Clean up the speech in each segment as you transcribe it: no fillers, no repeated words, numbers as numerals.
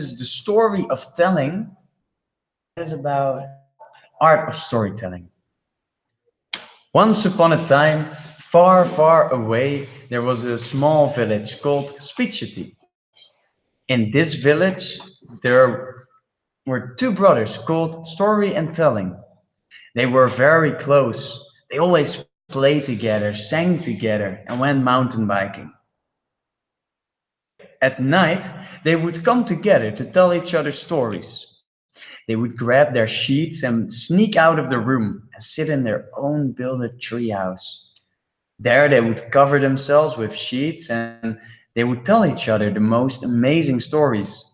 is the story of telling. It is about art of storytelling. Once upon a time, far, far away, there was a small village called Smit. In this village, there were two brothers called Story and Telling. They were very close. They always played together, sang together, and went mountain biking. At night, they would come together to tell each other stories. They would grab their sheets and sneak out of the room and sit in their own built treehouse. There they would cover themselves with sheets and they would tell each other the most amazing stories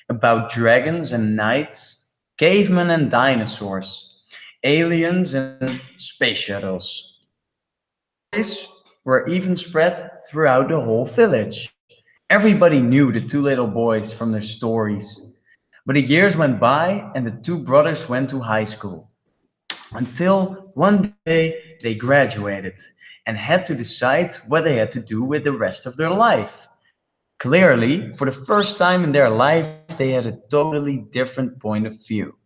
about dragons and knights, cavemen and dinosaurs, aliens and space shuttles. Stories were even spread throughout the whole village. Everybody knew the two little boys from their stories. But the years went by and the two brothers went to high school. Until one day they graduated and had to decide what they had to do with the rest of their life. Clearly, for the first time in their life, they had a totally different point of view.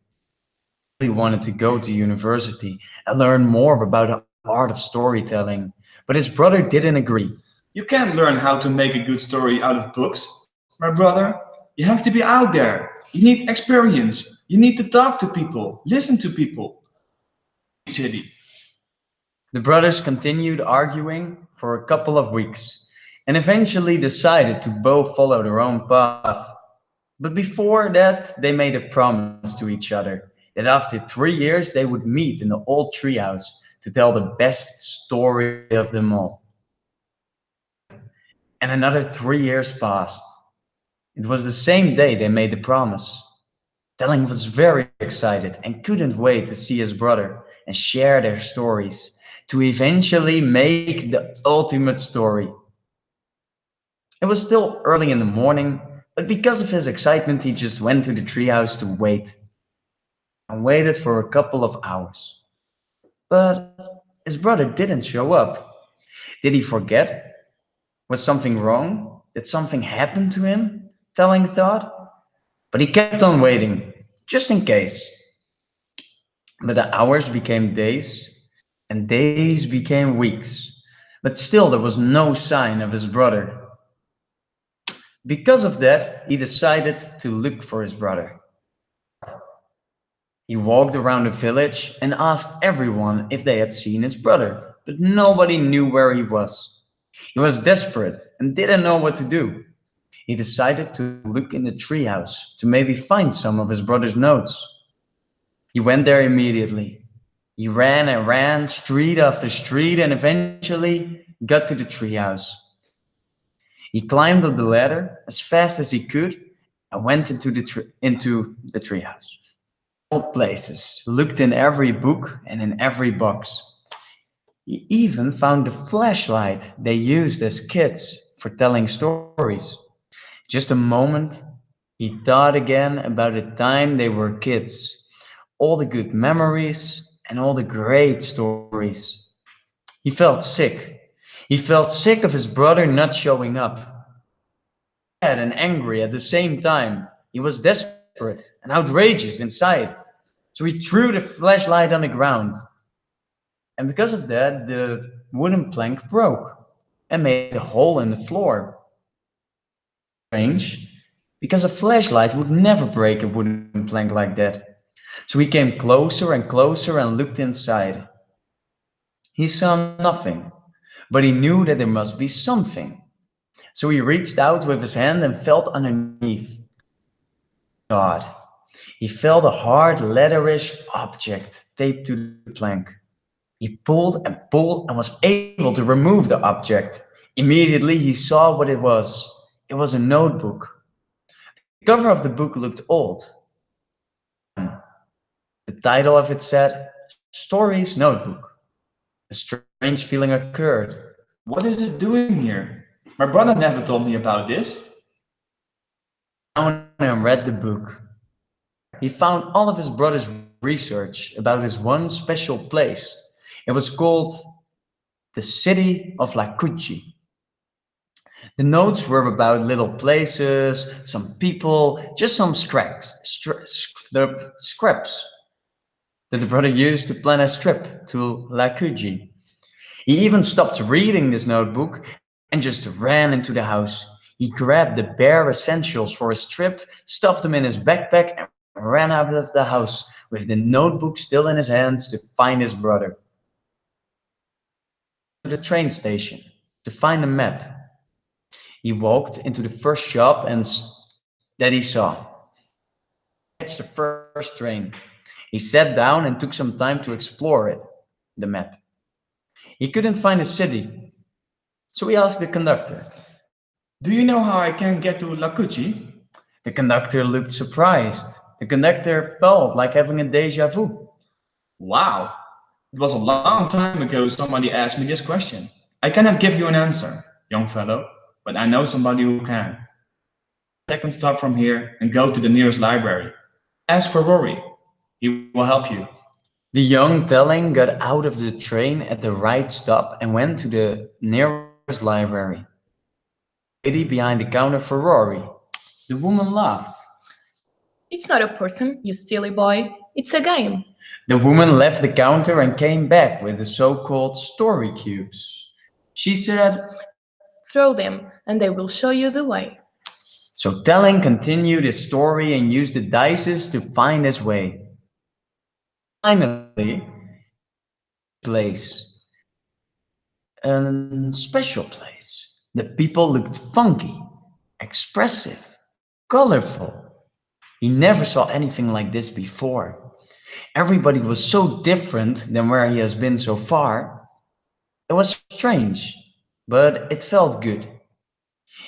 They wanted to go to university and learn more about the art of storytelling, but his brother didn't agree. You can't learn how to make a good story out of books, my brother. You have to be out there. You need experience. You need to talk to people, listen to people. City. The brothers continued arguing for a couple of weeks and eventually decided to both follow their own path. But before that, they made a promise to each other that after 3 years they would meet in the old treehouse to tell the best story of them all. And another 3 years passed. It was the same day they made the promise. Telling was very excited and couldn't wait to see his brother and share their stories to eventually make the ultimate story. It was still early in the morning, but because of his excitement, he just went to the treehouse to wait and waited for a couple of hours. But his brother didn't show up. Did he forget? Was something wrong? Did something happen to him? Telling thought. But he kept on waiting, just in case. But the hours became days, and days became weeks. But still there was no sign of his brother. Because of that, he decided to look for his brother. He walked around the village and asked everyone if they had seen his brother, but nobody knew where he was. He was desperate and didn't know what to do. He decided to look in the treehouse to maybe find some of his brother's notes. He went there immediately. He ran and ran, street after street, and eventually got to the treehouse. He climbed up the ladder as fast as he could and went into the treehouse. All places, looked in every book and in every box. He even found the flashlight they used as kids for telling stories. Just a moment, he thought again about the time they were kids, all the good memories and all the great stories. He felt sick. He felt sick of his brother not showing up. Sad and angry at the same time. He was desperate and outrageous inside. So he threw the flashlight on the ground. And because of that, the wooden plank broke and made a hole in the floor. Strange, because a flashlight would never break a wooden plank like that. So he came closer and closer and looked inside. He saw nothing, but he knew that there must be something. So he reached out with his hand and felt underneath. God, he felt a hard leatherish object taped to the plank. He pulled and pulled and was able to remove the object. Immediately he saw what it was. It was a notebook. The cover of the book looked old. The title of it said, Stories Notebook. A strange feeling occurred. What is it doing here? My brother never told me about this. Down and read the book. He found all of his brother's research about his one special place. It was called the city of Lakuchi. The notes were about little places, some people, just some scraps that the brother used to plan his trip to Lakuji. He even stopped reading this notebook and just ran into the house. He grabbed the bare essentials for his trip, stuffed them in his backpack, and ran out of the house with the notebook still in his hands to find his brother. To the train station to find a map. He walked into the first shop that he saw. Catch the first train. He sat down and took some time to explore it, the map. He couldn't find a city, so he asked the conductor. Do you know how I can get to Lakuchi? The conductor looked surprised. The conductor felt like having a deja vu. Wow, it was a long time ago somebody asked me this question. I cannot give you an answer, young fellow, but I know somebody who can. Second stop from here and go to the nearest library. Ask for Rory. He will help you. The young Telling got out of the train at the right stop and went to the nearest library. The lady behind the counter for Rory. The woman laughed. It's not a person, you silly boy. It's a game. The woman left the counter and came back with the so-called story cubes. She said, Throw them, and they will show you the way. so Telling continued his story and used the dices to find his way. Finally, place. A special place. The people looked funky, expressive, colorful. He never saw anything like this before. Everybody was so different than where he has been so far. It was strange, but it felt good.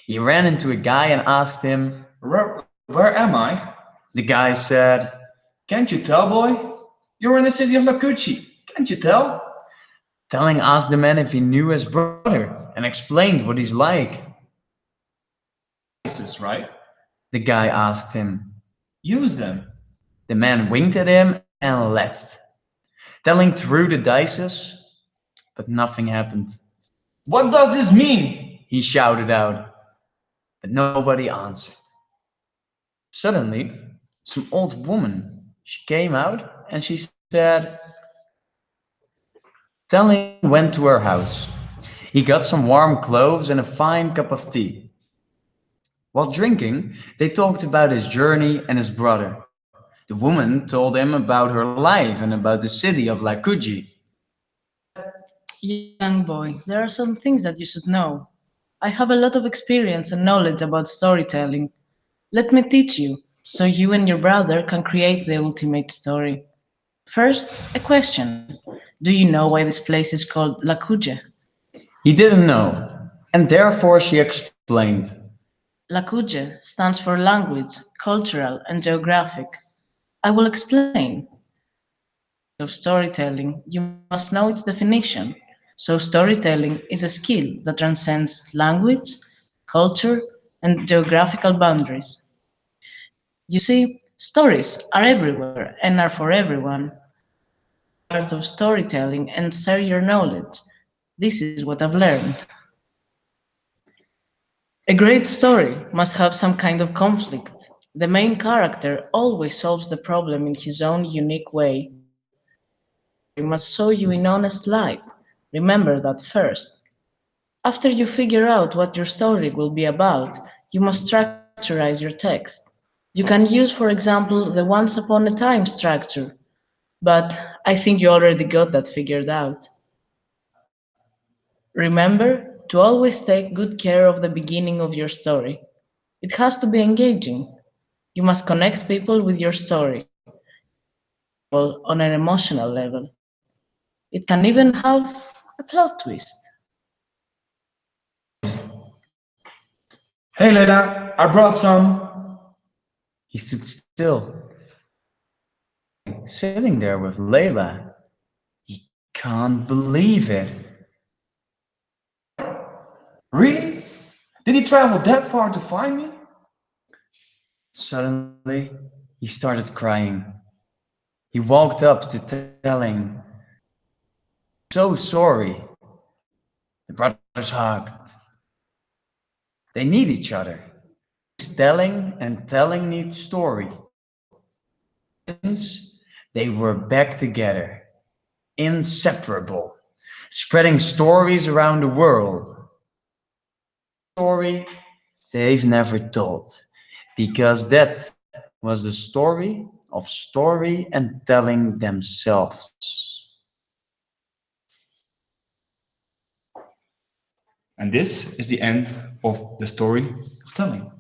He ran into a guy and asked him, Where am I? the guy said, Can't you tell, boy? You're in the city of Lakuchi. Can't you tell? Telling asked the man if he knew his brother and explained what he's like. This right? The guy asked him. Use them. The man winked at him and left. Telling threw the dices, but nothing happened. What does this mean? He shouted out, but nobody answered. Suddenly, some old woman, she came out and she said, Telling went to her house. He got some warm clothes and a fine cup of tea. While drinking, they talked about his journey and his brother. The woman told him about her life and about the city of Lakuji. Young boy, there are some things that you should know. I have a lot of experience and knowledge about storytelling. Let me teach you, so you and your brother can create the ultimate story. First, a question. Do you know why this place is called Lakuja? He didn't know, and therefore she explained. Lakuja stands for language, cultural, and geographic. I will explain. Of storytelling, you must know its definition. So storytelling is a skill that transcends language, culture, and geographical boundaries. You see, stories are everywhere and are for everyone. Part of storytelling and share your knowledge. This is what I've learned. A great story must have some kind of conflict. The main character always solves the problem in his own unique way. We must show you in honest light. Remember that first. After you figure out what your story will be about, you must structurize your text. You can use, for example, the once upon a time structure, but I think you already got that figured out. Remember to always take good care of the beginning of your story. It has to be engaging. You must connect people with your story on an emotional level. It can even have a plot twist. Hey, Leda, I brought some. He stood still, sitting there with Layla. He can't believe it. Really? Did he travel that far to find me? Suddenly, he started crying. He walked up to Telling, so sorry. The brothers hugged. They need each other. Telling and telling needs story. Since they were back together, inseparable, spreading stories around the world. Story they've never told, because that was the story of story and telling themselves. And this is the end of the story of telling.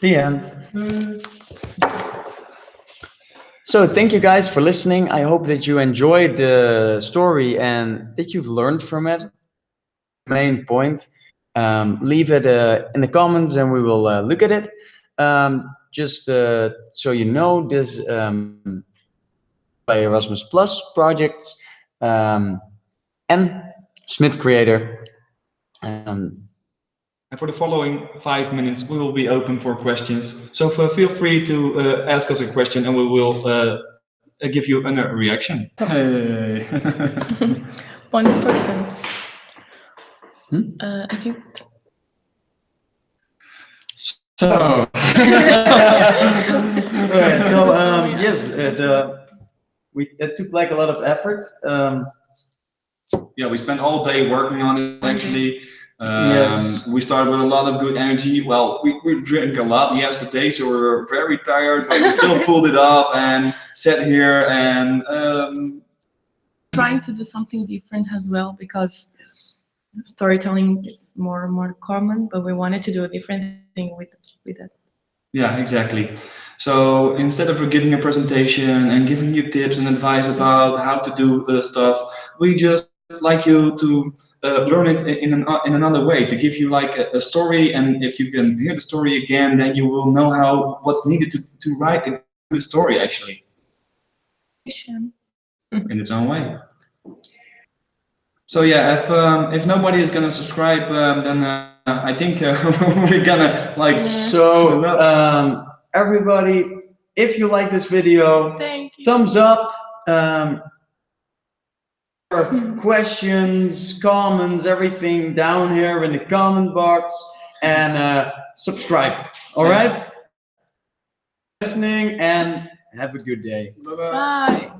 The end. So thank you guys for listening. I hope that you enjoyed the story and that you've learned from it. Main point. Leave it in the comments and we will look at it. Just so you know, this by Erasmus Plus projects and Smit Creator. And for the following 5 minutes, we will be open for questions. So feel free to ask us a question and we will give you a reaction. Hey. 1%. I think. So, yes, it took like a lot of effort. Yeah, we spent all day working on it actually. Yes. We started with a lot of good energy. Well, we drank a lot yesterday, so we were very tired, but we still pulled it off and sat here and Trying to do something different as well, because storytelling is more and more common, but we wanted to do a different thing with it. Yeah, exactly. So instead of giving a presentation and giving you tips and advice about how to do stuff, we just like you to learn it in another way, to give you like a story, and if you can hear the story again, then you will know what's needed to write a good story actually. In its own way. So yeah, if nobody is gonna subscribe, then I think we're gonna like. So everybody, if you like this video, Thank you. thumbs up. Questions, comments, everything down here in the comment box, and subscribe. All right. Listening and have a good day. Bye.